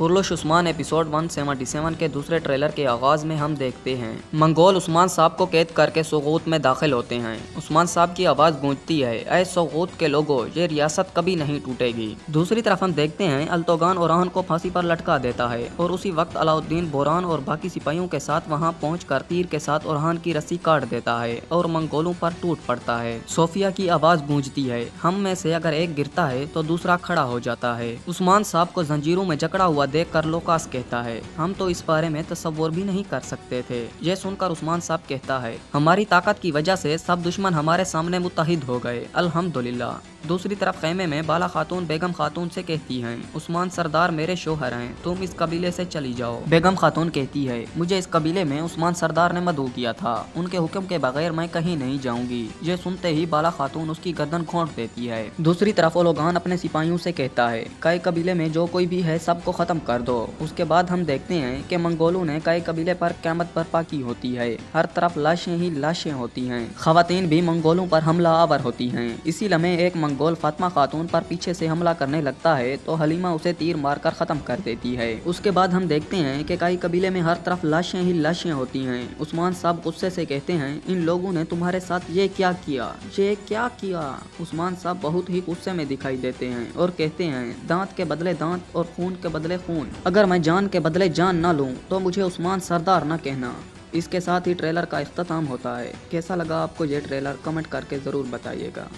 पुरलुश Usman episode 177 के दूसरे trailer के आगाज में हम देखते हैं मंगोल उस्मान साहब को कैद करके सुगूत में दाखिल होते हैं। उस्मान साहब की आवाज गूंजती है, ऐ सुगूत के लोगों, ये रियासत कभी नहीं टूटेगी। दूसरी तरफ हम देखते हैं अल्तोगान ओरान को फांसी पर लटका देता है और उसी वक्त अलाउद्दीन बोरान और बाकी सिपाहियों के साथ वहां पहुंचकर तीर के साथ ओरान की रस्सी काट देता है और मंगोलों पर टूट पड़ता है। सोफिया की आवाज गूंजती है, हम में से अगर एक गिरता है तो दूसरा खड़ा हो जाता है। उस्मान साहब को जंजीरों में जकड़ा हुआ देखकर लोकास कहता है, हम तो इस बारे में तसव्वुर भी नहीं कर सकते थे। यह सुनकर उस्मान साहब कहता है, हमारी ताकत की वजह से सब दुश्मन हमारे सामने मुत्तहिद हो गए, अल्हम्दुलिल्लाह। दूसरी तरफ खेमे में बाला खातून बेगम खातून से कहती हैं, उस्मान सरदार मेरे शोहर हैं, तुम इस कबीले से चली जाओ। बेगम खातून कहती है, मुझे इस कबीले में उस्मान सरदार ने मदऊ किया था, उनके हुक्म के बगैर मैं कहीं नहीं जाऊंगी। ये सुनते ही बाला खातून उसकी गर्दन घोंट देती है। दूसरी तरफ ओलोगान अपने सिपाहियों से कहता है, कई कबीले में जो कोई भी है सबको खत्म कर दो। उसके बाद हम देखते हैं कि मंगोलों ने कई कबीले पर क़यामत बर्पा की होती है। हर तरफ लाशें ही लाशें होती हैं। खवातीन भी मंगोलों पर हमला आवर होती हैं। इसी लम्हे एक मंगोल फातिमा खातून पर पीछे से हमला करने लगता है तो हलीमा उसे तीर मारकर खत्म कर देती है। उसके बाद हम देखते हैं कि कई कबीले में हर तरफ लाशें ही लाशें होती हैं। उस्मान साहब गुस्से से कहते हैं, इन लोगों ने तुम्हारे साथ ये क्या किया, ये क्या किया। उस्मान साहब बहुत ही गुस्से में दिखाई देते हैं और कहते हैं, दांत के बदले दांत और खून के बदले खून। अगर मैं जान के बदले जान ना लूं तो मुझे उस्मान सरदार ना कहना। इसके साथ ही ट्रेलर का इख्तिताम होता है। कैसा लगा आपको ये ट्रेलर, कमेंट करके ज़रूर बताइएगा।